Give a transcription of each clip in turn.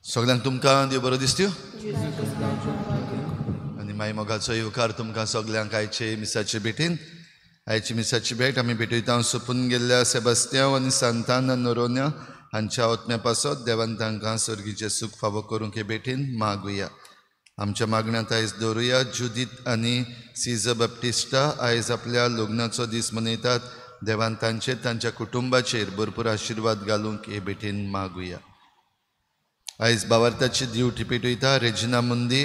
सगळ्यांक तुमकां देव बरो दिसत्यो आनी मागीर मोगाचो येवकार तुमकां सगळ्यांक आयचे मिसाचे भेटीन. आयची मिसाची भेट आमी भेटयता सोंपून गेल्ल्या सेबास्त्यांव आनी सांतान नोरोन्या हांच्या ओतम्या पासत देवान तांकां सर्गीचें सूख फावो करूंक हे भेटीन मागुया. आमच्या मागण्यांत आयज दवरुया. जुदीत आनी सीझर बॅप्टिस्टा आयज आपल्या लग्नाचो दीस मनयतात. देवान तांचेर तांच्या कुटुंबाचेर भरपूर आशिर्वाद घालूंक हे भेटीन मागुया. आयज भावार्थाची दिवटी पेटयता रेजिना मुंदी,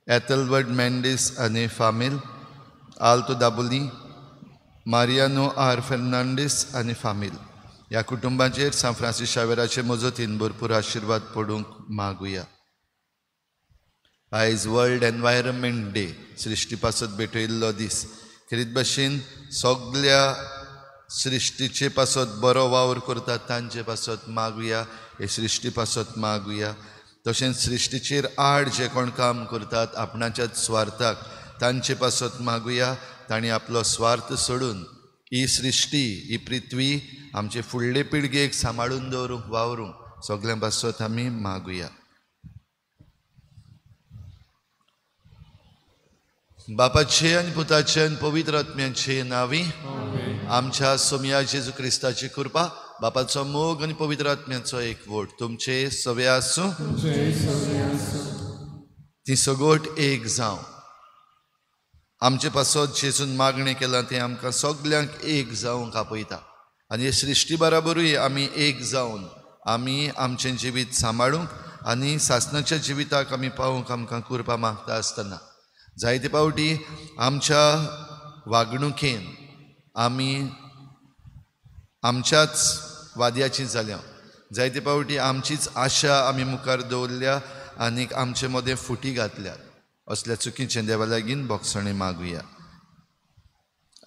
एथलवर्ड मेंडीस आनी फामील, आल्तो दाबोली, मारियानो आर फेर्नांडीस आनी फामील. ह्या कुटुंबाचेर सान फ्रांसीस शावेराचे मजतीन भरपूर आशिर्वाद पडूंक मागुया. आयज वर्ल्ड एनवायरमेंट डे, सृश्टी पासत भेटयल्लो दीस. खरीत भाशेन सगळ्या सृश्टीचे पासत बरो वावर करतात तांचे पासत मागुया. हे सृश्टी पासत मागुया. तशेंच सृश्टीचेर आड जे कोण काम करतात आपणाच्याच स्वार्थाक तांचे पासत मागुया. तांणी आपलो स्वार्थ सोडून ही सृश्टी, ही पृथ्वी आमचे फुडले पिळगेक सांबाळून दवरूंक वावरूंक सगळ्यां पासत आमी मागुया. बापाचे आनी पुताचे आनी पवित्र आत्म्याचे नांवी. आमच्या सोम्या जेजू क्रिस्ताची कृपा, बापाचो मोग आनी पवित्र आत्म्याचो एकवट तुमचे सवे आसूं. ती सगोट एक जावं. आमचे पासत जेजून मागणें केलां तें आमकां सगल्यांक एक जावंक आपयता. आनी हे सृश्टी बराबरूय आमी एक जावन आमी आमचें जिवीत सांबाळूंक आनी सासणाच्या जिविताक आमी पावूंक आमकां कृपा मागता आसतना जायते पावटी आमच्या वागणुकेन आमी आमच्याच वाद्याची जाल्या. जायते पावटी आमचीच आशा आमी मुखार दवरल्या आनीक आमचे मदें फुटी घातल्यात. असल्या चुकीचें देवा लागीं बोगसणे मागुया.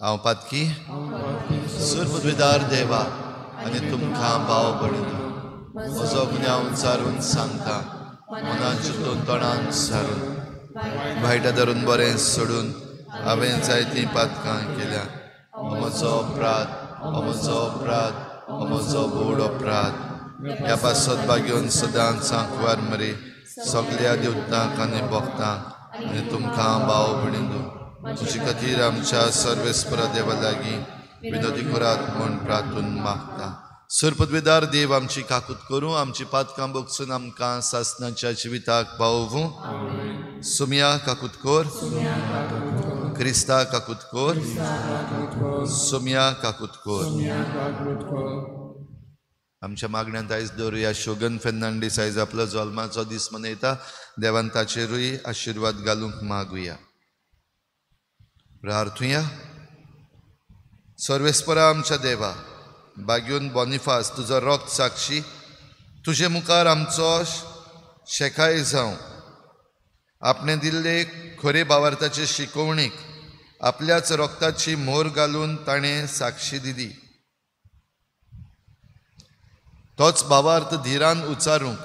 हांव पातकी सुरपदविदार देवा आनी तुमकां भाव भयणीनो, म्हजो गुन्यांव विचारून सांगता, मनान चिंतून तोंडान सारून वायटा धरून बरें सोडून हांवें जायतीं पातकां केल्या. म्हजो अपराध, म्हजो अपराध, म्हजो व्हड अपराध. ह्या पासत बागेवन सदांच सांकवार मरे सगळ्या देवतांक आनी भक्तांक आनी तुमकां भाव भयणीनो, तुजे खातीर आमच्या सर्वेस्परा देवा लागीं विनोदी करात म्हूण प्रार्थून मागता. सुरपदविदार देव आमची काकूत करूं, आमची पातकां बोगसून आमकां सासणाच्या जिविताक पावोवूं. सुम्या काकूत कोर, क्रिस्ता काकूत कोर, सुम्या काकूत कोर. आमच्या मागण्यांत आयज दवरुया शोगन फेर्नांडीस आयज आपलो जल्माचो दीस मनयता. देवान ताचेरूय आशिर्वाद घालूंक मागुया. प्रार्थुया. सर्वेस्परा आमच्या देवा, बागेवन बॉनिफास तुजो रक्त साक्षी तुजे मुखार आमचो शेकाय जावं. आपणे दिल्ले खरे भावार्थाचे शिकोवणीक आपल्याच रक्ताची मोर घालून ताणें साक्षी दिली. तोच भावार्थ धिरान उचारूंक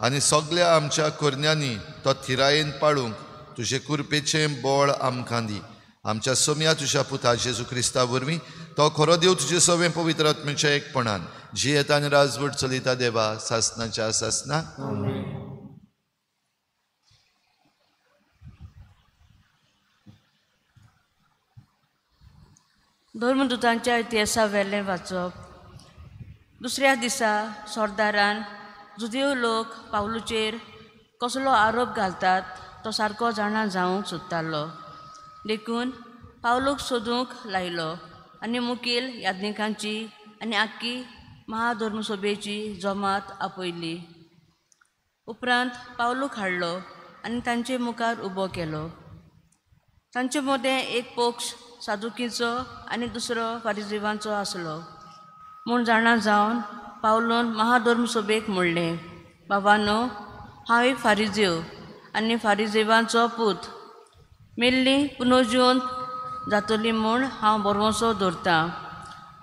आनी सगळ्या आमच्या कोरण्यांनी तो थिरायेन पाळूंक तुजे कृपेचें बळ आमकां दी. आमच्या सोम्या तुज्या पुता जेजू क्रिस्ता वरवीं तो खरो देव तुजे सवें पवित्र आत्म्याच्या एकपणान जी येता आनी राजवट चलयता देवा सासणाच्या सासना. धर्मदुतांच्या इतिहासा वेलें वाचप. दुसऱ्या दिसा सरदारान जुदेव लोक पावलूचेर कसलो आरोप घालतात तो सारको जाणा जावंक सोदतालो. देखून पावलूक सोदूंक लायलो आनी मुखेल याज्ञिकांची आनी आख्खी महाधर्मसभेची जमात आपयली. उपरांत पावलूक हाडलो आनी तांचे मुखार उबो केलो. तांचे मदें एक पक्ष सादुकीचो आनी दुसरो फारिजेवांचो आसलो म्हूण जाणा जावन पावलून महाधर्मसभेक म्हणलें, बाबांनो, हांव एक फारिजेव आनी फारिजेवांचो पूत. मेल्लीं पुनर्जीवन जातलीं म्हूण हांव बरवसो दवरतां.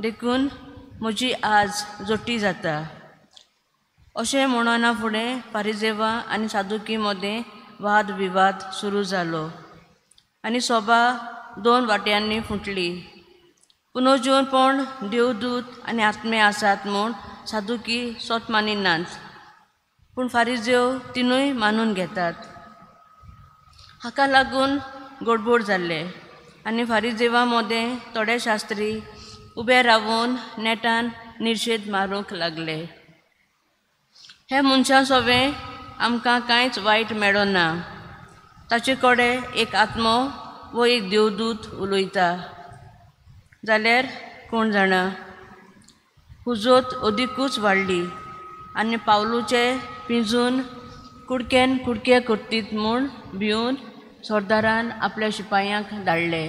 देखून म्हजी आज जोटी जाता. अशें म्हणना फुडें फारिजेवां आनी सादुकी मदें वाद विवाद सुरू जालो आनी सभा दोन वाट्यांनी फुटली. पुनर्जीवनपण देवदूत आनी आत्मे आसात म्हूण सादुकी सोत मानिनात, पूण फारिजेव तिनूय मानून घेतात. हाका लागून गडबड जाल्ले आनी फारिजेवां मदें थोडे शास्त्री उबे रावून नेटान निशेध मारूंक लागले. हे मनशां सवें आमकां कांयच वायट मेळो ना. ताचे कडेन एक आत्मो वो एक देवदूत उलयता जाल्यार कोण जाणा. हुजत अदिकूच वाडली आनी पावलूचे पिंजून कुडकेन कुडके करतीत म्हूण भिवन सरदारान आपल्या शिपायांक धाडले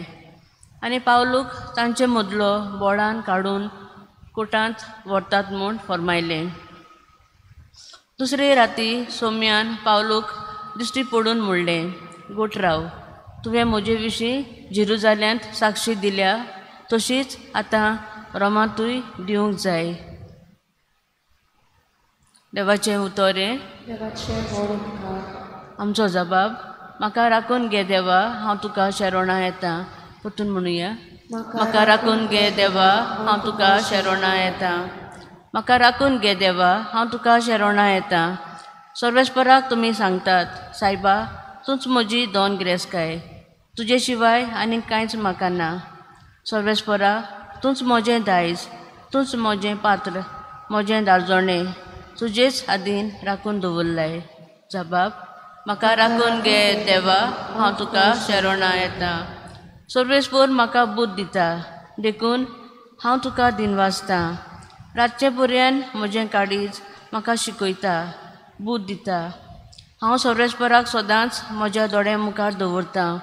आनी पावलूक तांचे मदलो बोळान काडून कोर्टांत व्हरतात म्हूण फर्मायलें. दुसरे राती सोम्यान पावलूक दिश्टी पडून म्हणलें, गोठराव, तुवें म्हजे विशीं जेरुजाल्यांत साक्षी दिल्या तशीच आतां रोमांतूय दिवंक जाय. देवाचें उतोरें. आमचो जबाब. म्हाका राखून घे देवा, हांव तुका शरणा येतां. परतून म्हणुया. म्हाका राखून घे देवा, हांव तुका शरणा येतां. म्हाका राखून घे देवा, हांव तुका शरणा येतां. सर्वेस्पराक तुमी सांगतात, सायबा, तूंच म्हजी दोन गिरेस्तकाय. तुजे शिवाय आनी कांयच म्हाका ना. सर्वेस्परा, तूंच म्हजें दायज, तूंच म्हजें पात्र, म्हजें दारजोणें तुजेच हातीन राखून दवरलाय. जबाब. म्हाका राखून घे देवा, हांव तुका शरणा येतां. सर्वेस्पर म्हाका बूद दिता, देखून हांव तुका दिनवासतां. रातचे पर्यान म्हजें काळीज म्हाका शिकयता, बूद दिता. हांव सर्वेस्पराक सदांच म्हज्या दोळ्या मुखार दवरतां.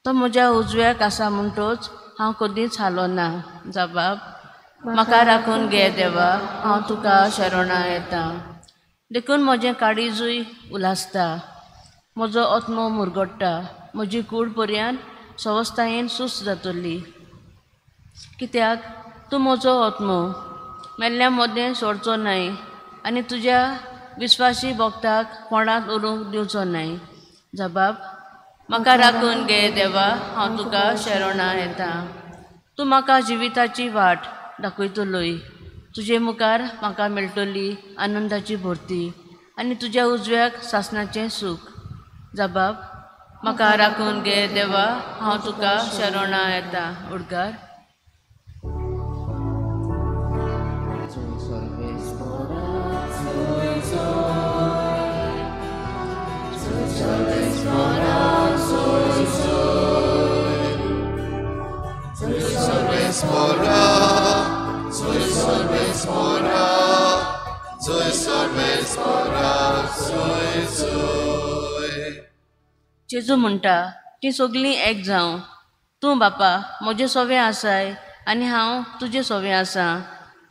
तो म्हज्या उजव्याक आसा म्हणटच हांव कदींच हालो ना. जबाब. म्हाका राखून घे देवा, हांव तुका शरणा येतां. देखून म्हजें काळीजूय उलासता, म्हजो आत्मो मुरगडटा. म्हजी कूड पर्यान संवस्थायेन सुस्त जातली. कित्याक तूं म्हजो आत्मो मेल्ल्या मदें सोडचो न्हय आनी तुज्या विस्वासी भक्ताक कोणाक उरूंक दिवचो न्हय. जबाब. म्हाका राखून घे देवा, हांव तुका शरणा येतां. तूं म्हाका जिविताची वाट दाखयतलोय. तुजे मुखार म्हाका मेळटली आनंदाची भरती आनी तुज्या उजव्याक सासणाचें सूख. जबाब. म्हाका राखून घे देवा, हांव तुका शरणा येतां. उडकार. जेजू म्हणटा, ती सगळीं एक जावं. तूं बापा म्हजे सोवे आसाय आनी हांव तुजे सोवे आसां.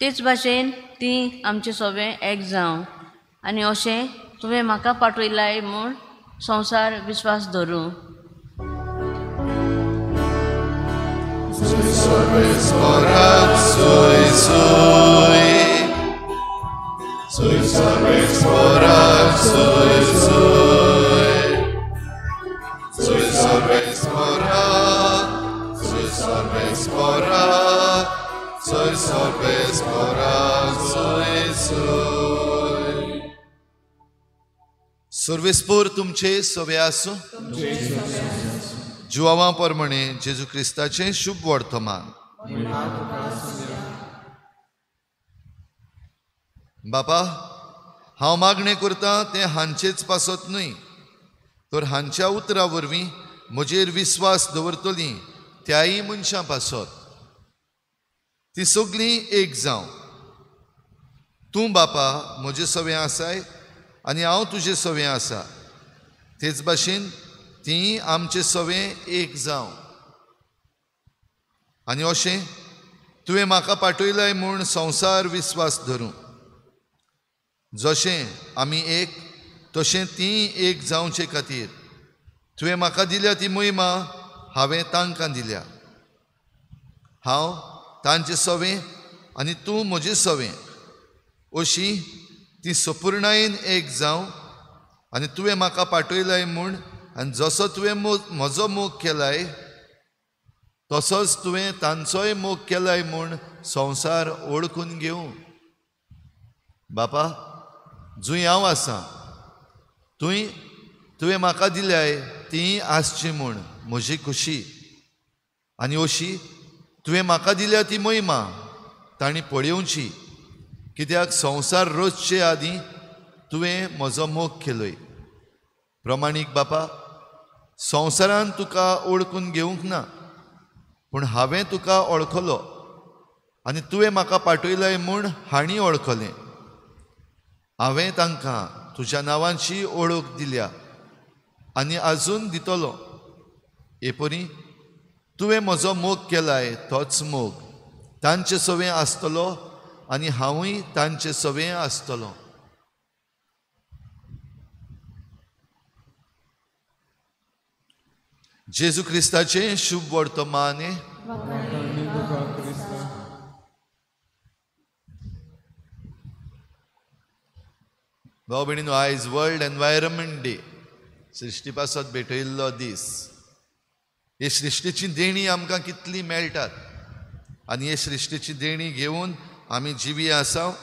तेच भाशेन ती आमचे सोवे एक जावं आनी अशें तुवें म्हाका पाठयलाय म्हूण संवसार विस्वास धरूं. सर्वेस्पोर तुमचे सोवे आसूं. जुवावां परमणे जेजू क्रिस्ताचें शुभ वर्तमान. बापा, हांव मागणें करतां तें हांचेच पासत न्हय, तर हांच्या उतरां वरवीं म्हजेर विस्वास दवरतलीं त्याय मनशां पासत. ती सगळीं एक जावं. तूं बापा म्हजे सवें आसाय आनी हांव तुजें सवें आसा, तेच भाशेन तीं आमचें सवें एक जावं. आनी अशें तुवें म्हाका पाठयलाय म्हूण संवसार विस्वास धरूं. जशें आमी एक तशें तीं एक जावचे खातीर तुवें म्हाका दिल्या ती मोहिमा हांवें तांकां दिल्या. हांव तांचें सवें आनी तूं म्हजें सवें, अशी ती संपूर्णायेन एक जावं. आनी तुवें म्हाका पाठयलाय म्हूण आनी जसो तुवें म्हजो मोग केलाय तसोच तुवें तांचोय मोग केलाय म्हूण संवसार ओळखून घेवं. बापा, जूंय हांव आसां तुवें म्हाका दिल्याय ती आसची म्हूण म्हजी खुशी. आनी अशी तुवें म्हाका दिल्या ती मोहिमा तांणी पळयोवची, कित्याक संवसार रचचे आदीं तुवें म्हजो मोग केलोय. प्रमाणीक बापा, संवसारान तुका ओळखून घेवंक ना, पूण हांवें तुका वळखलो आनी तुवें म्हाका पाठयलय म्हूण हांणी वळखलें. हांवें तांकां तुज्या नांवांची ओळख दिल्या आनी आजून दितलो. एपरी तुवें म्हजो मोग केलाय तोच मोग तांचे सवें आसतलो आनी हांवूय तांचे सवें आसतलो. जेजू क्रिस्ताचें शुभ वर्तमान. भाव भयणीनो, आयज वर्ल्ड एनवायरमेंट डे, सृश्टी पासत भेटयल्लो दीस. हे सृश्टीची देणी आमकां कितली मेळटात आनी हे सृश्टीची देणी घेवन आमी जिवी आसाव.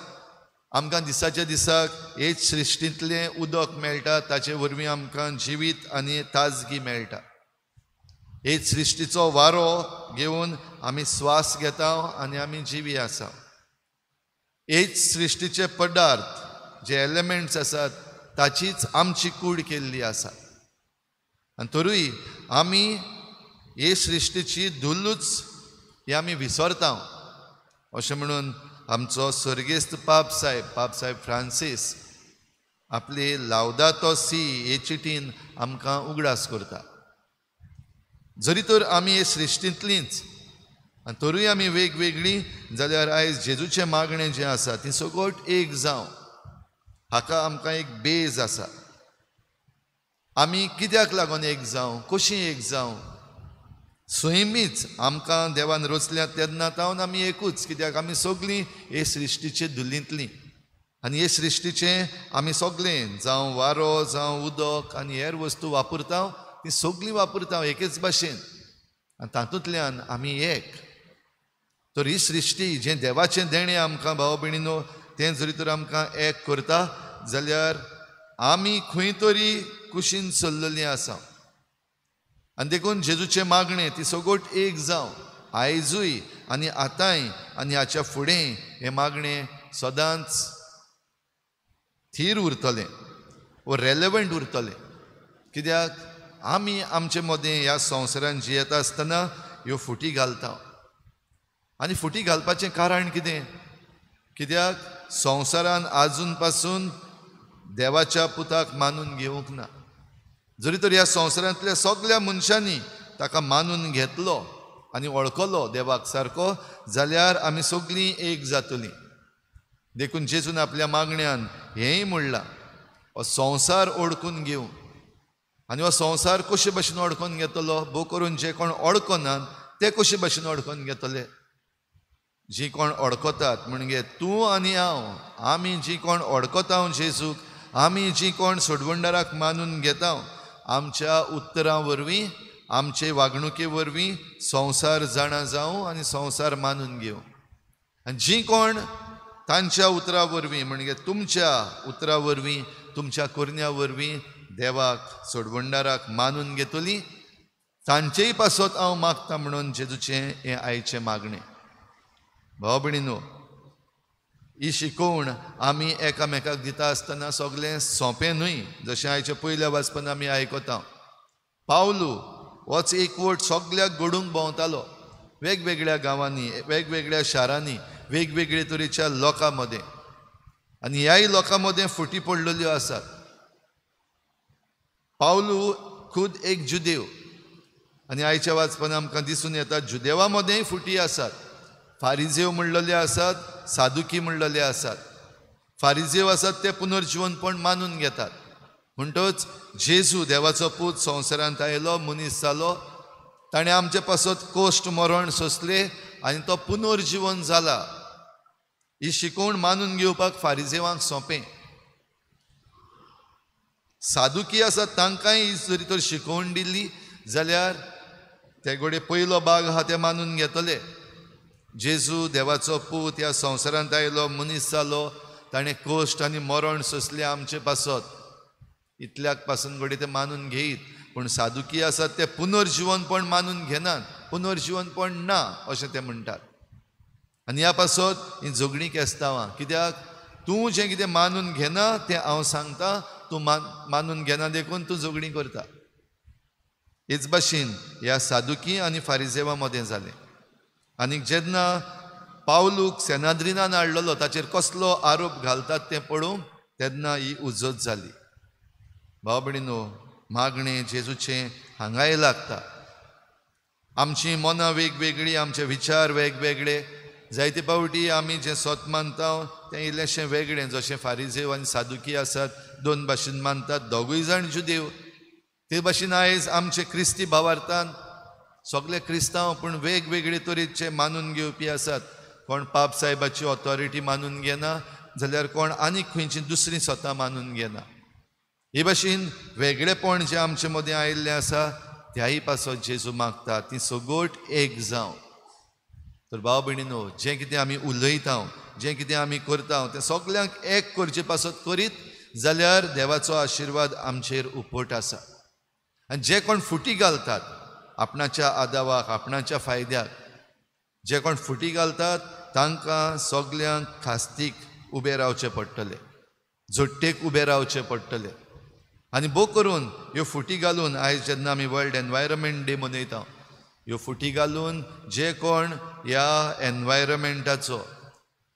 आमकां दिसाच्या दिसाक हेच सृश्टींतलें उदक मेळटा, ताचे वरवीं आमकां जिवीत आनी ताजगी मेळटा. हेच सृश्टीचो वारो घेवन आमी स्वास घेता आनी आमी जिवी आसा. हेच सृश्टीचे पदार्थ जे एलिमेंट्स आसात ताचीच आमची कूड केल्ली आसा. आनी तरूय आमी हे सृश्टीची धुल्लूच ही आमी विसरता. अशें म्हणून आमचो सर्गेस्त पाप साहेब फ्रांसीस आपली लावदातो सी हे चिटीन आमकां उगडास करता. जरी तर आमी हे सृश्टींतलींच आनी तरूय आमी वेगवेगळी जाल्यार आयज जेजूचें मागणें जें आसा ती सगळट एक जावं हाका आमकां एक बेज आसा. आमी कित्याक लागून एक जावं, कशीं एक जावं? स्वयमीच आमकां देवान रचल्या तेन्ना तावन आमी एकूच, कित्याक आमी सगळीं हे सृश्टीचे धुल्लींतलीं आनी हे सृश्टीचें आमी सगळें जावं वारो जावं उदक आनी हेर वस्तू वापरता ती सगळीं वापरता एकेच भाशेन आनी तातूंतल्यान आमी एक. तर ही सृश्टी जें देवाचें देणें आमकां भाव भयणीनो तें जरी तर आमकां एक करता जाल्यार आमी खंय तरी कुशीन चल्लेलीं आसा. आनी देखून जेजूचें मागणें ती सगळट एक जावं आयजूय आनी आतांय आनी हाच्या फुडें हें मागणें सदांच थीर उरतलें वो रेलेवंट उरतलें. कित्याक आमी आमचे मदें ह्या संवसारान जियेता आसतना ह्यो फुटी घालता. आनी फुटी घालपाचें कारण कितें? कित्याक संवसारान आजून पासून देवाच्या पुताक मानून घेवंक ना. जरी तर ह्या संवसारांतल्या सगळ्या मनशांनी ताका मानून घेतलो आनी वळखलो देवाक सारको जाल्यार आमी सगळीं एक जातलीं. देखून जेजून आपल्या मागण्यांत हेंय म्हणलां, हो संवसार ओळखून घेवं. आनी हो संवसार कशे भाशेन ओळखून घेतलो? भोव करून जे कोण ओळखनात ते कशे भाशेन ओळखून घेतले? जीं कोण ओळखतात म्हणजे तूं आनी हांव, आमी जीं कोण ओळखता जेजूक, आमी जीं कोण सोडवंडाराक मानून घेता, आमच्या उतरां वरवीं आमचे वागणुके वरवीं संवसार जाणा जावं आनी संवसार मानून घेवं. आनी जीं कोण तांच्या उतरां वरवीं म्हणजे तुमच्या उतरां वरवीं तुमच्या कोरन्या वरवीं देवाक सोडवंडाराक मानून घेतलीं तांचेय पासत हांव मागता म्हणून जेजूचें हें आयचें मागणें. भाव भयणीनो, ही शिकवण आमी एकामेकाक दिता आसतना सगळें सोंपें न्हय. जशें आयच्या पयल्या वाचपान आमी आयकता, पावलू होच एकवट सगळ्याक घडूंक भोंवतालो, वेगवेगळ्या गांवांनी, वेगवेगळ्या शारांनी, वेगवेगळे तरेच्या लोकां मदें. आनी ह्याय लोकां मदें फुटी पडलेल्यो आसात. पावलू खूद एक जुदेव, आनी आयच्या वाचपान आमकां दिसून येता जुदेवा मदेंय फुटी आसात. फारिजेव म्हणलेले आसात, सादुकी म्हणलेले आसात. फारिजेव आसात ते पुनर्जीवनपण मानून घेतात. म्हणटच जेजू देवाचो पूत संवसारांत आयलो, मनीस जालो, ताणें आमचे पासत कोश्ट मरण सोंसले आनी तो पुनर्जीवन जाला. ही शिकवण मानून घेवपाक फारिजेवांक सोंपें. सादुकी आसात तांकांय ही जरी तर शिकवण दिल्ली जाल्यार ते घोडे पयलो भाग आहा ते मानून घेतले. जेजू देवाचो पूत ह्या संवसारांत आयलो, मनीस जालो, ताणें कोश्ट आनी मरण सोंसलें आमचे पासत. इतल्याक पासून घोडे ते मानून घेयत. पूण सादुकी आसात ते पुनर्जीवनपण मानून घेनात, पुनर्जीवनपण ना अशें ते म्हणटात. आनी ह्या पासत ही झगडीं केस्तांवां. कित्याक तूं जें कितें मानून घेना तें हांव सांगता, तूं मानून घेना देखून तूं झगडीं करता. हेच भाशेन ह्या सादुकी आनी फारिजेवां मदें जालें. आनीक जेन्ना पावलूक सेनाद्रिनान हाडलेलो, ताचेर कसलो आरोप घालतात तें पळोवंक तेन्ना ही उजत जाली. भाव भयणीनो, मागणें जेजूचें हांगाय लागता. आमचीं मनां वेगवेगळीं, आमचे विचार वेगवेगळे. जायते पावटी आमी जें स्वत मानता तें इल्लेशें वेगळें. जशें फारिजेव आनी सादुकी आसात, दोन भाशेन मानतात, दोगूय जाण जुदेव. ते भाशेन आयज आमचे क्रिस्ती भावार्थान सगळे क्रिस्तांव पूण वेगवेगळे तरेचे मानून घेवपी आसात. कोण पाप साहेबाची ऑथॉरिटी मानून घेना, जाल्यार कोण आनीक खंयची दुसरी स्वता मानून घेना. हे भाशेन वेगळेपण जें आमचे मदें आयिल्लें आसा त्याही पासत जेजू मागता ती सगोट एक जावं. तर भाव भयणीनो, जें कितें आमी उलयता, जें कितें आमी करता तें सगल्यांक एक करचे पासत करीत जाल्यार देवाचो आशिर्वाद आमचेर उपोट आसा. आनी जे कोण फुटी घालतात आपणाच्या आदावाक, आपणाच्या फायद्याक, जे कोण फुटी घालतात तांकां सगल्यांक खास्तीक उबें रावचें पडटलें, झोडटेक उबें रावचें पडटलें. आनी भोव करून ह्यो फुटी घालून आयज जेन्ना आमी वर्ल्ड एनवायरमेंट डे मनयता, ह्यो फुटी घालून जे कोण ह्या एनवायरमेंटाचो,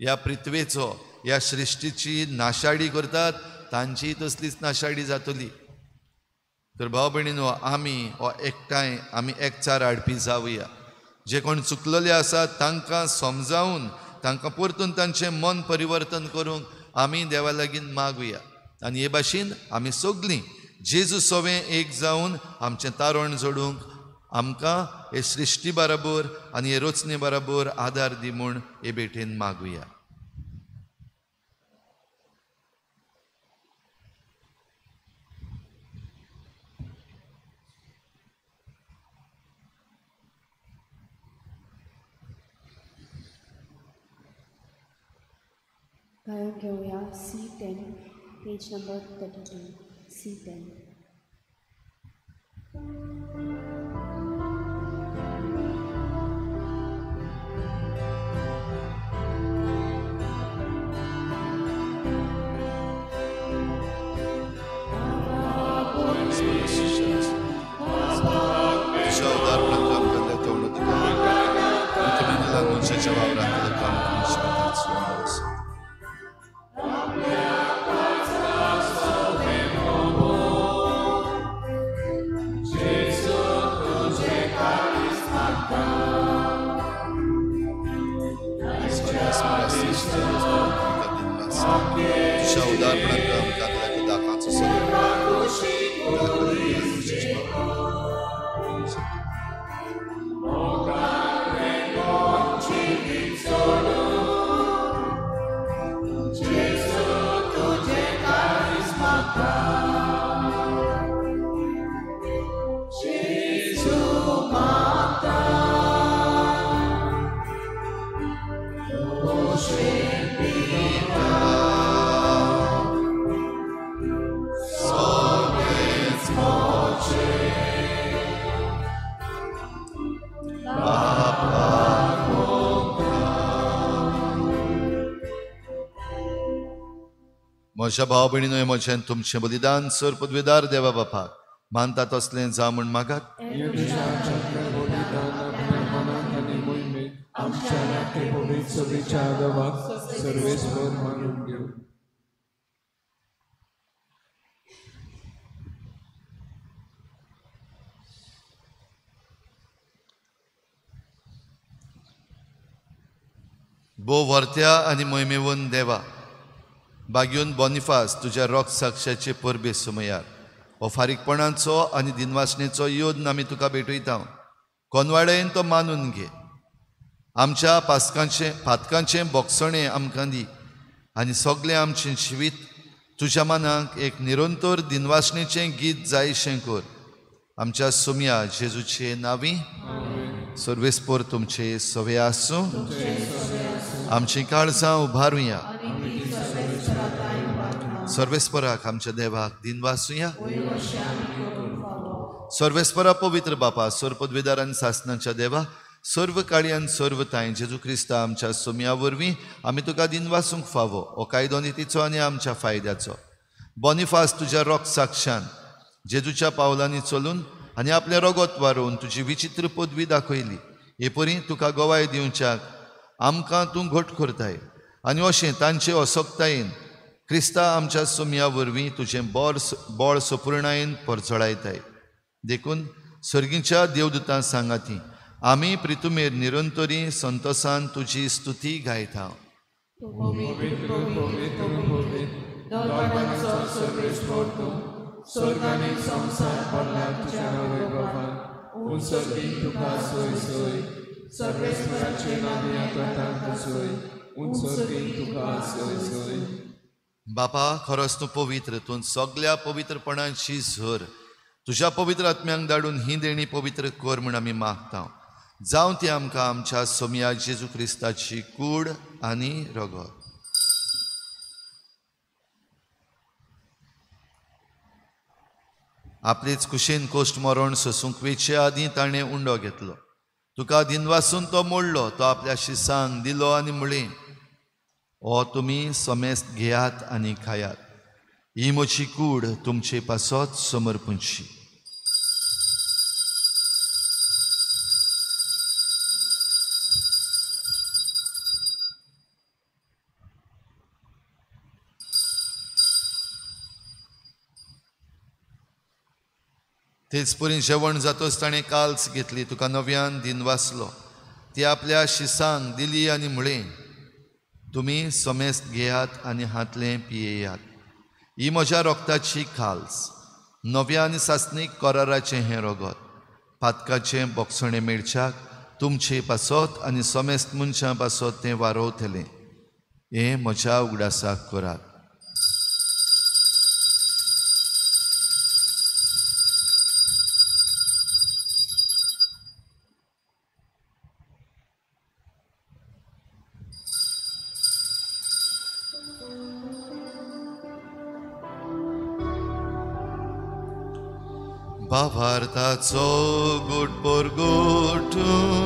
ह्या पृथ्वेचो, ह्या सृश्टीची नाशाडी करतात तांची तसलीच नाशाडी जातली. तर भाव भयणीनो, आमी हो एकठांय आमी एकचार हाडपी जावया. जे कोण चुकलेले आसात तांकां समजावून, तांकां परतून तांचें मन परिवर्तन करूंक आमी देवा लागीं मागुया. आनी हे भाशेन आमी सगळीं जेजू सोवें एक जावन आमचें तारण जोडूंक आमकां हे सृश्टी बराबर आनी हे रचने बराबर आदार दी म्हूण हे भेटेन मागुया. गायक घेऊया C10, पेज नंबर 32, C10. म्हज्या भाव भयणीनो म्हजें तुमचें बलिदान सर पदवेदार देवा बापाक मानता तसलें जा म्हूण मागात. सर्वेश्वर मानून घेऊ. भोव वर्त्या आनी मोहिमेवन देवा बागयून बॉनिफास तुज्या रोग साक्षाचे परबे समयार हो फारीकपणाचो आनी दिनवासणेचो योद्न आमी तुका भेटयता. कोनवाडेन तो मानून घे. आमच्या फातकांचें बोगसणें आमकां दी आनी सगळें आमचें जिवीत तुज्या मनाक एक निरंतर दिनवासणेचें गीत जायशें कर. आमच्या सोम्या जेजूचे नांवी सर्वेस्पर तुमचे सवे आसूं. आमची काळजां उबारुया. सर्वेस्पराक आमच्या देवाक दिन वासुया. सर्वेस्परा पवित्र बापा सर पदवेदार आनी सासणाच्या देवा सर्व काळी आनी सर्व ताय जेजू क्रिस्ता आमच्या सोम्या वरवीं आमी तुका दिन वासूंक फावो हो कायदो नितीचो आनी आमच्या फायद्याचो. बॉनिफास तुज्या रोग साक्षान जेजूच्या पावलांनी चलून आनी आपलें रगत वारोवन तुजी विचित्र पदवी दाखयली. हे परी तुका गोवाय दिवच्याक आमकां तूं घट करताय आनी अशें तांचे असोक्तायेन क्रिस्ता आमच्या सोम्या वरवीं तुजें बोळ सपूर्णायेन परचळायताय. देखून सर्गीच्या देवदूतां सांगाती आमी प्रितुमेर निरंतरी संतोसान तुजी स्तुती गायता. बापा खरोच तूं पवित्र. तूं सगळ्या पवित्रपणाची झर तुज्या पवित्र आत्म्यांक धाडून ही देणी पवित्र कर म्हूण आमी मागता. जावं ती आमकां आमच्या सोम्या जेजू क्रिस्ताची कूड आनी रगत. आपलीच कुशीन कोश्ट मरण सोसूंक वेचे आदीं ताणें उंडो घेतलो. तुका दिनवासून तो मोडलो. तो आपल्या शिसांक दिलो आनी म्हळें हो तुमी समेस्त घेयात आनी खायात. ही म्हजी कूड तुमचे पासत समर्पूंची. तेच परी जेवण जातच ताणें काल्स घेतली. तुका नव्यान दिन वाचलो. ती आपल्या शिसांक दिली आनी म्हळें तुमी समेस्त घेयात आनी हातलें पियेयात. ही म्हज्या रोगताची खाल्स नव्या आनी सासणीक कराराचें हें रगत फातकाचें बोगसणें मेळच्याक तुमचे पासत आनी समेस्त मनशां पासत तें वारोवतलें. हें म्हज्या उगडासाक करात. भावार्थाचो गोट परगोटुया.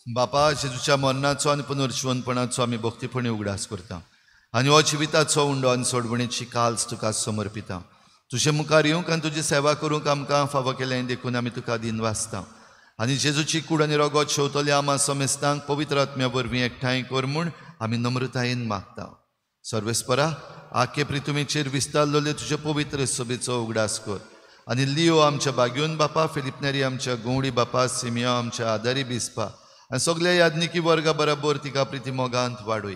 बापा जेजूच्या मरणाचो आनी पुनर्जीवनपणाचो आमी भक्तीपणी उगडास करता आनी हो जिविताचो उंडो आनी सोडवणेची काल्स तुका समर्पिता. तुजे मुखार येवंक आनी तुजी सेवा करूंक आमकां फावो केलें देखून आमी तुका दिन वाचता. आनी जेजूची कूड आनी रगत शेवतले आमा समेस्तांक पवित्र आत्म्या वरवीं एकठांय कर म्हूण आमी नम्रतायेन मागता. सर्वेस्परा आखे प्रितुमेचेर विस्तारलोले तुजे पवित्र सभेचो उगडास कर. आनी लिओ आमच्या बागयून बापा, फिलिपनेरी आमच्या गवडी बापा, सिमियो आमच्या आदारी बिस्पा आनी सगळ्या याज्ञिकी वर्गा बरोबर तिका प्रिती मोगांत वाडय.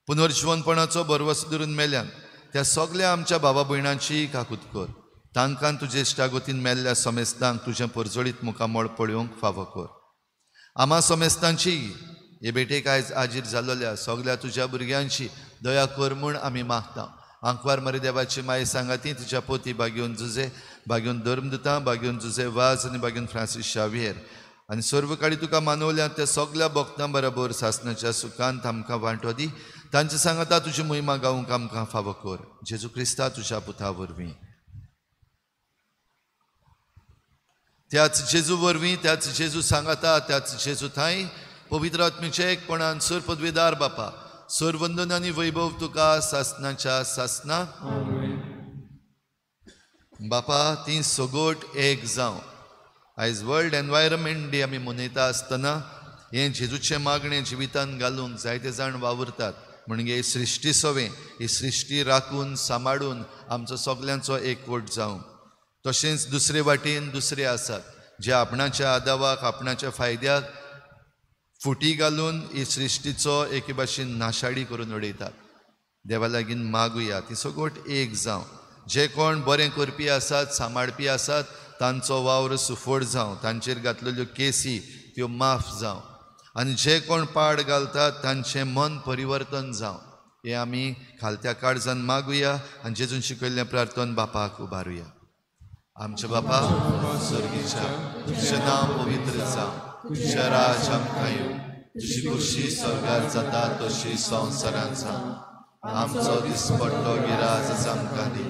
पुनर्जीवनपणाचो बरवस धरून मेल्यान त्या सगळ्या आमच्या भावा भयणांची काकूत कर. तांकां तुजे इश्टागोतीन मेल्ल्या समेस्तांक तुजें परजळीत मुखामळ पळोवंक फावो कर. आमा समेस्तांची हे बेटेक आयज आजीर जाल्ल्या सगळ्या तुज्या भुरग्यांची दया कर म्हूण आमी मागता. आंकवार मरे देवाची माय सांगाती तिच्या पोती बागेवन जुजे बागेवन धर्मदुतां बागेवन जुजे वाज आनी बागेवन फ्रांसीस शावियर आनी सर्व काळी तुका मानवल्या त्या सगल्या भक्तां बरोबर सासणाच्या सुखांत आमकां वांटो दी तांचे सांगता तुजी महिमा गावूंक आमकां फावो कर जेजू क्रिस्ता तुज्या पुता वरवीं त्याच जेजू वरवीं त्याच जेजू सांगता त्याच जेजू थंय पवित्र आत्मेचे एकपणान सर पदवेदार बापा सर वंदन आनी वैभव तुका सासणाच्या सासना बापा ती सगोट एक जावं आयज वर्ल्ड एनवायरमेंट डे आमी मनयता आसतना हें जेजूचे मागणें जिवितान घालूंक जायते जाण वावुरतात म्हणजे सृश्टी सवें ही सृश्टी राखून सांबाळून आमचो सगल्यांचो एकवट जावं तशेंच दुसरे वाटेन दुसरे आसात जे आपणाच्या आदावाक आपणाच्या फायद्याक फुटी घालून ही सृश्टीचो एके भाशेन नाशाडी करून उडयतात देवा लागीं मागुया ती सगोट एक जावं जे कोण बरें करपी आसात सांबाळपी आसात तांचो वावर सुफोड जावं तांचेर घातलेल्यो केसी त्यो माफ जावं आनी जे कोण पाड घालतात तांचें मन परिवर्तन जावं हें आमी खालत्या काळजान मागुया आनी जेजून शिकयल्लें प्रार्थन बापाक उबारुया आमचे बापा सर्गीच्या तुजें नांव पवित्र जावं तुजें राज आमकां येवं तुजी खुशी स्वर्गार जाता तशी संवसारांत जावं आमचो दिसपट्टो गिराज आमकां दी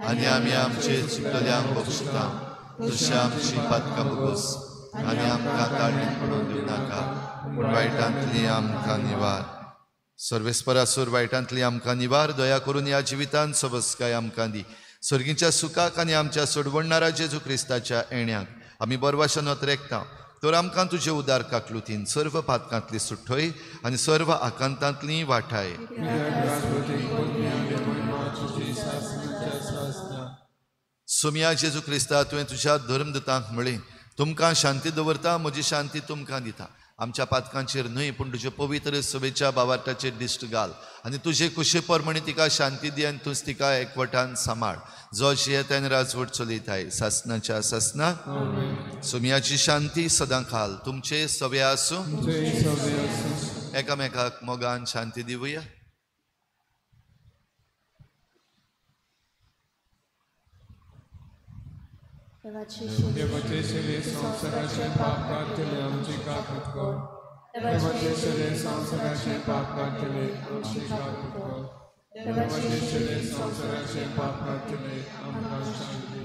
आनी आमी आमचे चुकलेल्यांक बक्षिता तशी आमची पातकां बगोस आनी आमकां ताळणेंत पडूंक दिवं नाका पूण वायटांतली आमकां निवार सर्वेस्परासूर वायटांतली आमकां निवार दया करून ह्या जिवितान सबस्काय आमकां दी सर्गीच्या सुखाक आनी आमच्या सोडवणारा जेजू क्रिस्ताच्या येण्याक आमी बरवाशान रेखता तर आमकां तुजे उदार काकलुतीन सर्व पातकांतली सुट्टय आनी सर्व आकांतांतली वाठाय सुमया जेजू क्रिस्ता तुवें तुज्या धर्मदुतांक म्हळें तुमकां शांती दवरता म्हजी शांती तुमकां दिता आमच्या पातकांचेर न्हय पूण तुजे पवित्र सभेच्या बावार्ताचेर दिश्ट घाल आनी तुजे कुशे परमणी तिका शांती दी आनी तूंच तिका एकवटान सांबाळ जो जियेतान राजवट चलयताय सासणाच्या सासना सुमयाची शांती सदां खाल तुमचे सवे आसूं एकामेकाक मोगान शांती दिवया देवाचे शरीर संसाराचे पाप काढतले आमची काकूत कर देवाचे शरीर संसाराचे पाप काढतले आमची काकूत कर देवाचे शरीर संसाराचे पाप काढतले आमकां शांती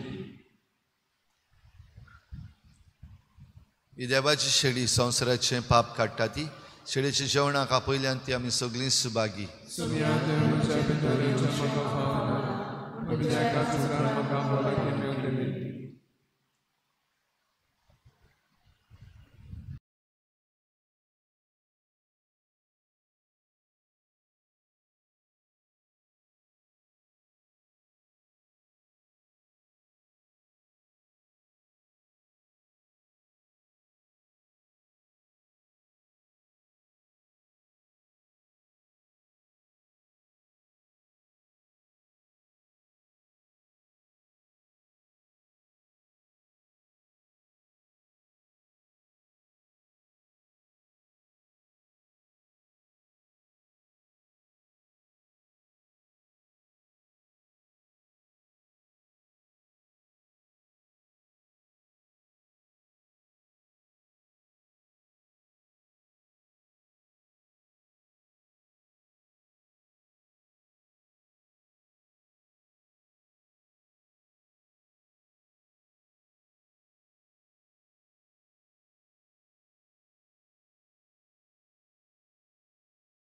ही देवाची शेळी संवसाराचें पाप काडटा ती शेळीच्या जेवणाक आपयल्यान ती आमी सगळीं सुभागी सुमया देवाच्या भितरेच्या म्हाका फावना म्हज्या काकूतान म्हाका मोलाकी मेळटली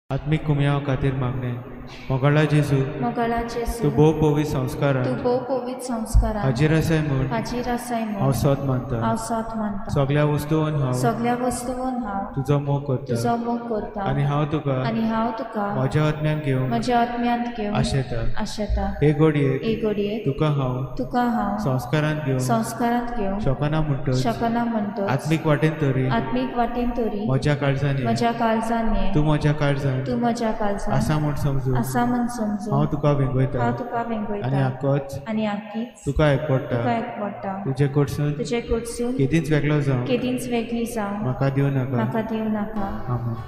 आत्मिक कुमया खातीर मागणे मोगाळा जेजू तू भोव पवित्र संस्कारां हाजीर आसाय म्हूण हांव सत मानता सगळ्या वस्तूंवन हांव तुजो मोग करता आनी हांव तुका म्हज्या आत्म्यान घेवन आशेता हे घडयेक तुका हांव संस्कारांत घेवन शकना म्हणटच आत्मीक वाटेन तरी म्हज्या काळजांनी तूं म्हज्या काळजांत आसा म्हूण समजून हांव तुका वेंगयता आनी आख्खीच तुका एकवडटा तुजे कडसून केदींच वेगळो जावं म्हाका दिवं नाका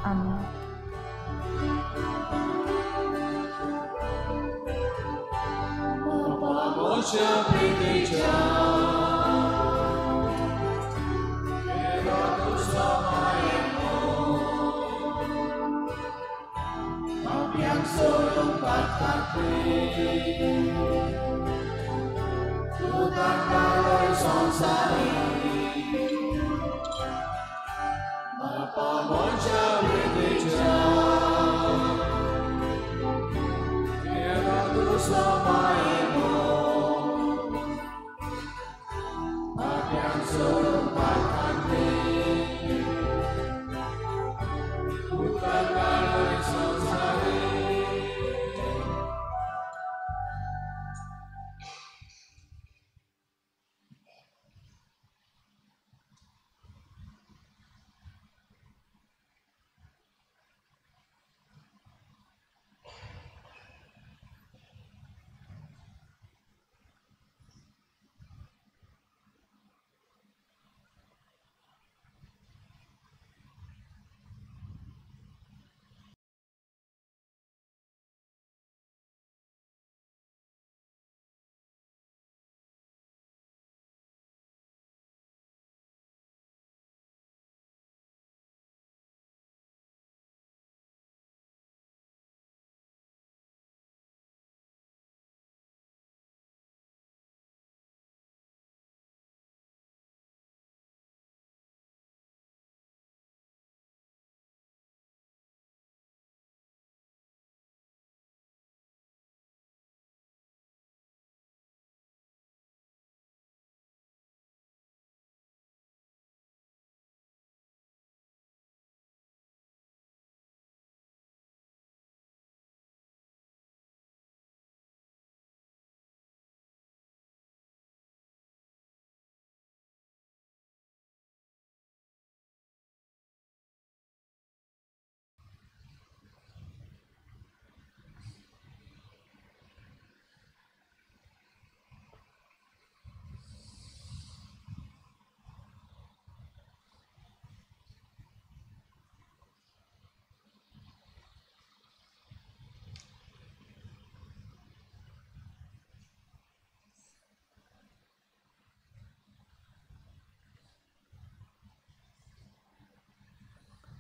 आमेन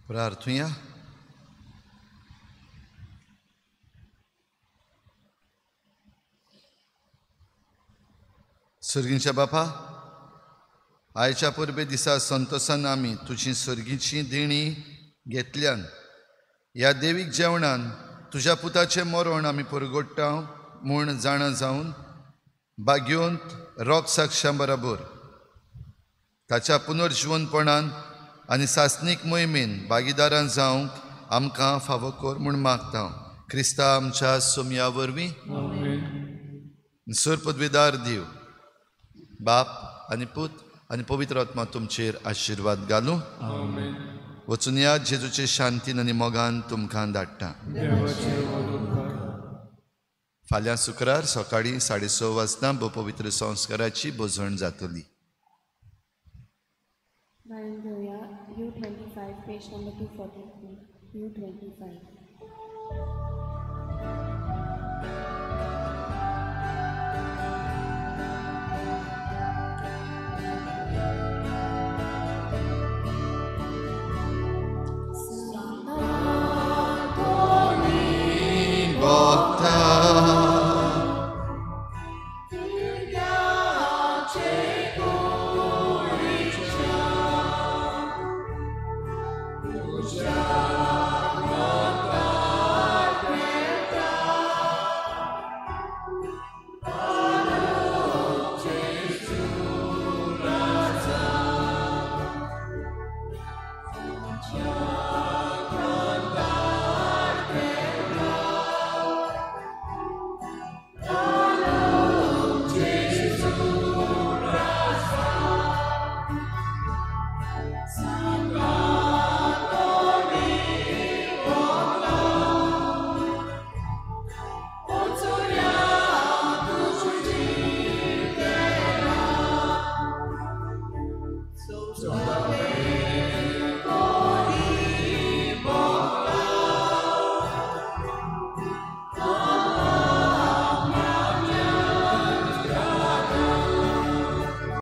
प्रार्थूया. सर्गींच्या बापा, आयच्या परबे दिसा संतोसान आमी तुजी सर्गीची देणी घेतल्यान ह्या देवीक जेवणान तुज्या पुताचें मरण आमी परगट्टा म्हूण जाणा जावन बाग्योंत रोग साक्षां बरोबर ताच्या पुनर्जीवनपणान आनी सासनीक मोहिमेन भागीदारां जावंक आमकां फावो कर म्हूण मागता. क्रिस्ता आमच्या सोमया वरवीं सर पदवीदार देव बाप आनी पूत आनी पवित्र आत्मा तुमचेर आशिर्वाद घालूं. वचून या जेजूचे शांतीन आनी मोगान तुमकां धाडटा. फाल्यां शुक्रार सकाळीं 6:30 वाजता पवित्र संस्काराची बोजवण जातली. गायन घेऊया U25 पेज नंबर 243. U25.